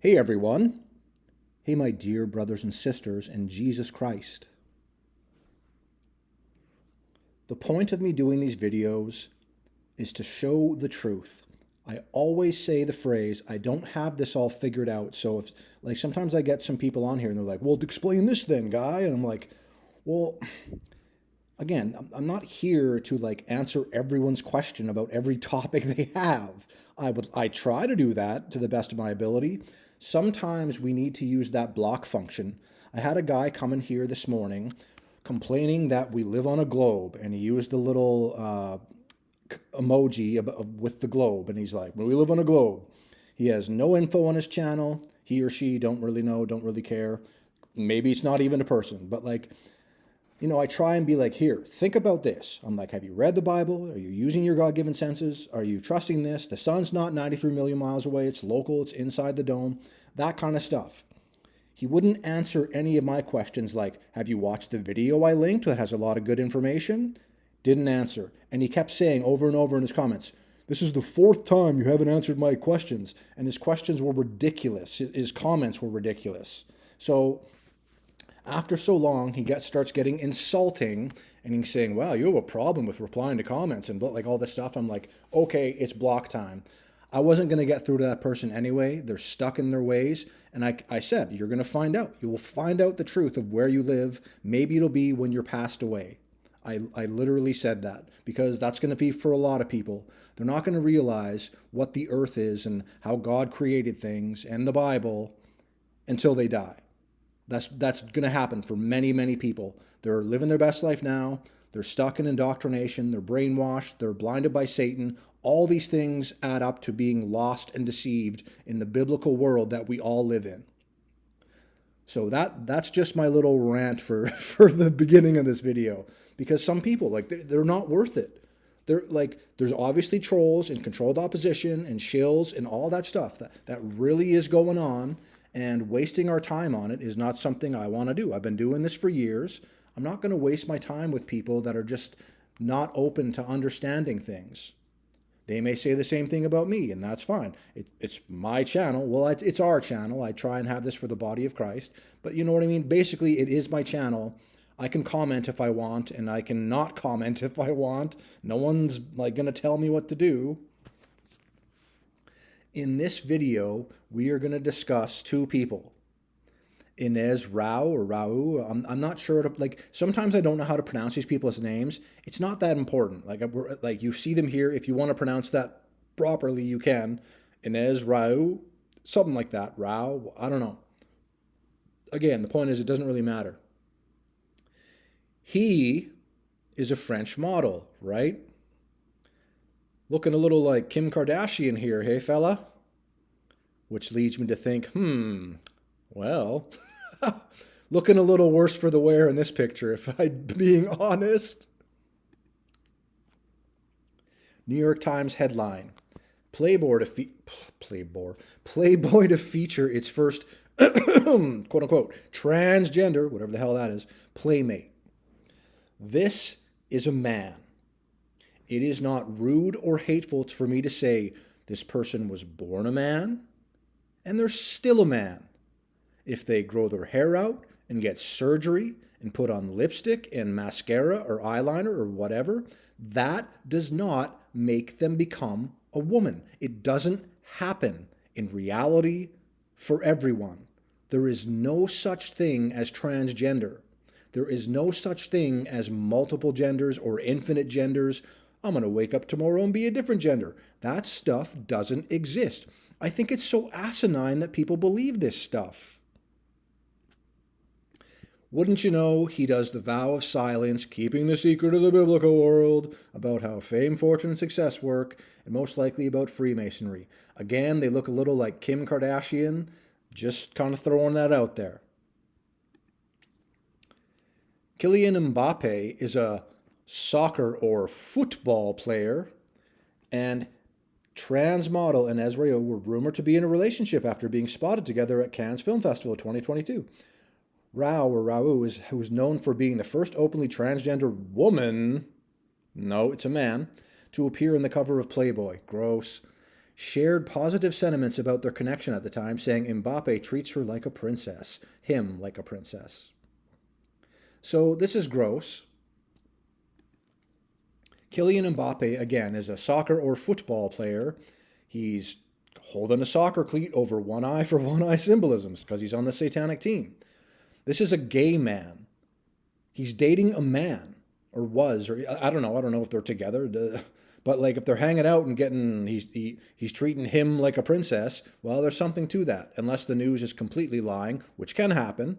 Hey everyone. Hey my dear brothers and sisters in Jesus Christ. The point of me doing these videos is to show the truth. I always say the phrase, I don't have this all figured out. So if, like, sometimes I get some people on here and they're like, well, explain this then, guy. And I'm like, well, again, I'm not here to like answer everyone's question about every topic they have. I try to do that to the best of my ability. Sometimes we need to use that block function. I had a guy come in here this morning complaining that we live on a globe, and he used the little emoji with the globe, and he's like, well, we live on a globe. He has no info on his channel. He or she don't really know, don't really care. Maybe it's not even a person, but like, I try and be like, here, think about this. I'm like, have you read the Bible? Are you using your God-given senses? Are you trusting this? The sun's not 93 million miles away. It's local. It's inside the dome. That kind of stuff. He wouldn't answer any of my questions like, have you watched the video I linked that has a lot of good information? Didn't answer. And he kept saying over and over in his comments, this is the fourth time you haven't answered my questions. And his questions were ridiculous. His comments were ridiculous. So after so long, he starts getting insulting, and he's saying, wow, you have a problem with replying to comments and like all this stuff. I'm like, okay, it's block time. I wasn't going to get through to that person anyway. They're stuck in their ways. And I said, you're going to find out. You will find out the truth of where you live. Maybe it'll be when you're passed away. I literally said that because that's going to be for a lot of people. They're not going to realize what the earth is and how God created things and the Bible until they die. That's going to happen for many, many people. They're living their best life now. They're stuck in indoctrination. They're brainwashed. They're blinded by Satan. All these things add up to being lost and deceived in the biblical world that we all live in. So that's just my little rant for the beginning of this video. Because some people, like, they're not worth it. They're like, there's obviously trolls and controlled opposition and shills and all that stuff that really is going on. And wasting our time on it is not something I want to do. I've been doing this for years. I'm not going to waste my time with people that are just not open to understanding things. They may say the same thing about me, and that's fine. It's my channel. Well, it's our channel. I try and have this for the body of Christ. But you know what I mean? Basically, it is my channel. I can comment if I want, and I can not comment if I want. No one's like going to tell me what to do. In this video, we are going to discuss two people. Inez Rao or Rau. I'm not sure. Sometimes I don't know how to pronounce these people's names. It's not that important. Like you see them here. If you want to pronounce that properly, you can. Inez Rao, something like that. Rao, I don't know. Again, the point is it doesn't really matter. He is a French model, right? Looking a little like Kim Kardashian here, hey fella? Which leads me to think, well, looking a little worse for the wear in this picture, if I'm being honest. New York Times headline, Playboy to feature its first, quote unquote, transgender, whatever the hell that is, playmate. This is a man. It is not rude or hateful for me to say this person was born a man and they're still a man. If they grow their hair out and get surgery and put on lipstick and mascara or eyeliner or whatever, that does not make them become a woman. It doesn't happen in reality for everyone. There is no such thing as transgender. There is no such thing as multiple genders or infinite genders. I'm going to wake up tomorrow and be a different gender. That stuff doesn't exist. I think it's so asinine that people believe this stuff. Wouldn't you know, he does the vow of silence, keeping the secret of the biblical world about how fame, fortune, and success work, and most likely about Freemasonry. Again, they look a little like Kim Kardashian, just kind of throwing that out there. Kylian Mbappe is a soccer or football player, and trans model and Ezra were rumored to be in a relationship after being spotted together at Cannes Film Festival 2022. Rao or Rau who's known for being the first openly transgender woman, no, it's a man, to appear in the cover of Playboy. Gross. shared positive sentiments about their connection at the time, saying Mbappe treats her like a princess, him like a princess. So this is gross. Kylian Mbappe, again, is a soccer or football player. He's holding a soccer cleat over one eye for one eye symbolisms because he's on the satanic team. This is a gay man. He's dating a man, or was, or I don't know. I don't know if they're together. But like if they're hanging out and getting, he's treating him like a princess. Well, there's something to that, unless the news is completely lying, which can happen.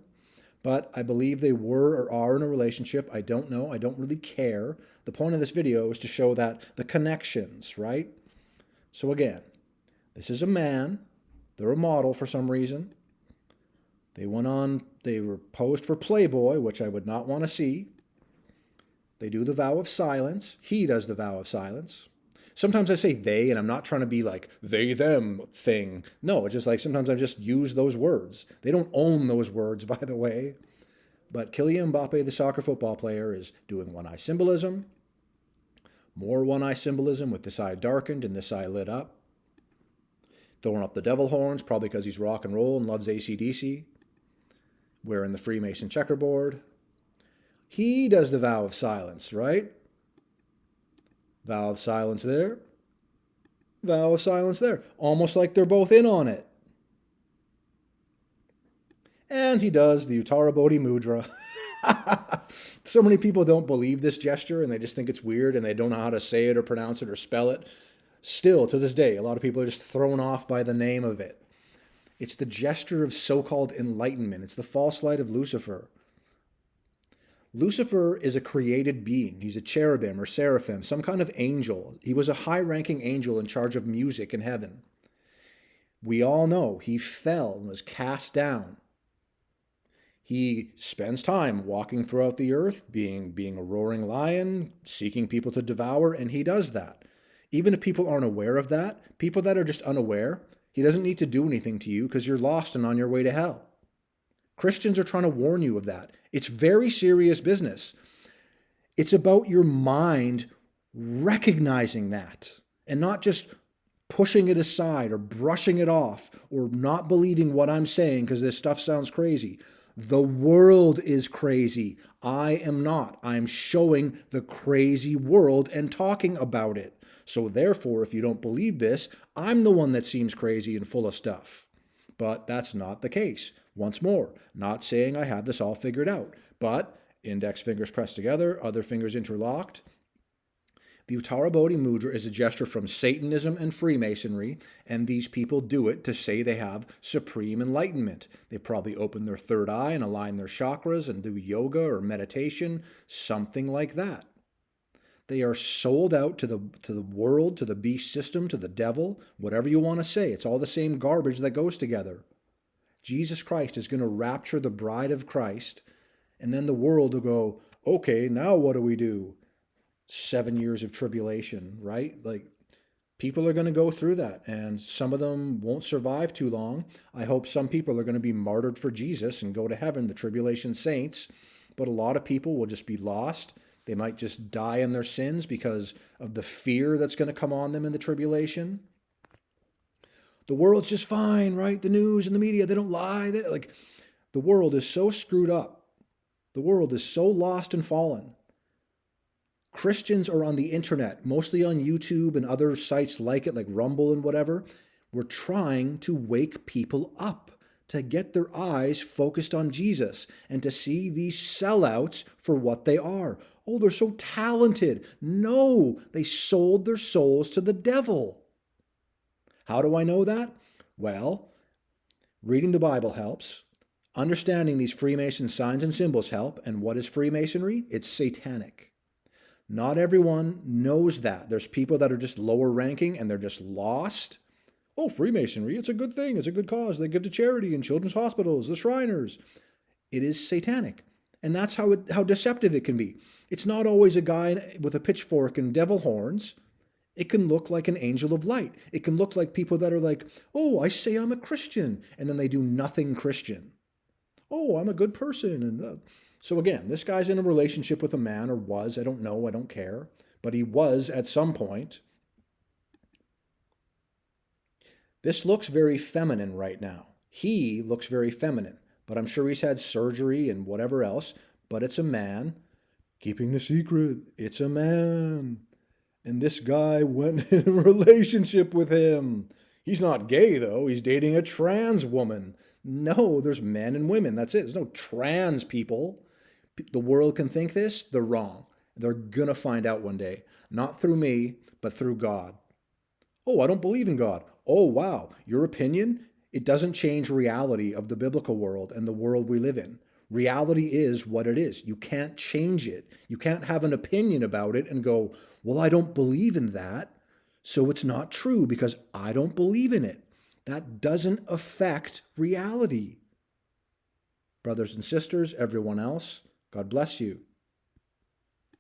But I believe they were or are in a relationship. I don't know. I don't really care. The point of this video is to show that the connections, right? So again, this is a man. They're a model for some reason. They were posed for Playboy, which I would not want to see. They do the vow of silence. He does the vow of silence. Sometimes I say they, and I'm not trying to be like they, them thing. No, it's just like sometimes I just use those words. They don't own those words, by the way. But Kylian Mbappe, the soccer football player, is doing one-eye symbolism. More one-eye symbolism with this eye darkened and this eye lit up. Throwing up the devil horns, probably because he's rock and roll and loves AC/DC. Wearing the Freemason checkerboard. He does the vow of silence, right? Vow of silence there. Vow of silence there. Almost like they're both in on it. And he does the Uttara Bodhi Mudra. So many people don't believe this gesture and they just think it's weird and they don't know how to say it or pronounce it or spell it. Still, to this day, a lot of people are just thrown off by the name of it. It's the gesture of so-called enlightenment. It's the false light of Lucifer. Lucifer is a created being. He's a cherubim or seraphim, some kind of angel. He was a high-ranking angel in charge of music in heaven. We all know he fell and was cast down. He spends time walking throughout the earth, being a roaring lion, seeking people to devour, and he does that. Even if people aren't aware of that, people that are just unaware, he doesn't need to do anything to you because you're lost and on your way to hell. Christians are trying to warn you of that. It's very serious business. It's about your mind recognizing that and not just pushing it aside or brushing it off or not believing what I'm saying because this stuff sounds crazy. The world is crazy. I am not. I'm showing the crazy world and talking about it. So therefore, if you don't believe this, I'm the one that seems crazy and full of stuff. But that's not the case. Once more, not saying I had this all figured out, but index fingers pressed together, other fingers interlocked. The Uttara Bodhi Mudra is a gesture from Satanism and Freemasonry, and these people do it to say they have supreme enlightenment. They probably open their third eye and align their chakras and do yoga or meditation, something like that. They are sold out to the world, to the beast system, to the devil, whatever you want to say. It's all the same garbage that goes together. Jesus Christ is going to rapture the bride of Christ, and then the world will go, okay, now what do we do? 7 years of tribulation, right? Like, people are going to go through that, and some of them won't survive too long. I hope some people are going to be martyred for Jesus and go to heaven, the tribulation saints, but a lot of people will just be lost. They might just die in their sins because of the fear that's going to come on them in the tribulation. The world's just fine, right? The news and the media, they don't lie. The world is so screwed up. The world is so lost and fallen. Christians are on the internet, mostly on YouTube and other sites like it, like Rumble and whatever. We're trying to wake people up, to get their eyes focused on Jesus and to see these sellouts for what they are. Oh, they're so talented. No, they sold their souls to the devil. How do I know that? Well, reading the Bible helps. Understanding these Freemason signs and symbols help. And what is Freemasonry? It's satanic. Not everyone knows that. There's people that are just lower ranking and they're just lost. Oh, Freemasonry, it's a good thing. It's a good cause. They give to charity in children's hospitals, the Shriners. It is satanic. And that's how deceptive it can be. It's not always a guy with a pitchfork and devil horns. It can look like an angel of light. It can look like people that are like, oh, I say I'm a Christian, and then they do nothing Christian. Oh, I'm a good person. And so again, this guy's in a relationship with a man, or was, I don't know, I don't care, but he was at some point. This looks very feminine right now. He looks very feminine, but I'm sure he's had surgery and whatever else, but it's a man. Keeping the secret, it's a man. And this guy went in a relationship with him. He's not gay, though. He's dating a trans woman. No, there's men and women. That's it. There's no trans people. The world can think this. They're wrong. They're going to find out one day. Not through me, but through God. Oh, I don't believe in God. Oh, wow. Your opinion? It doesn't change reality of the biblical world and the world we live in. Reality is what it is. You can't change it. You can't have an opinion about it and go, well, I don't believe in that, so it's not true because I don't believe in it. That doesn't affect reality. Brothers and sisters, everyone else, God bless you.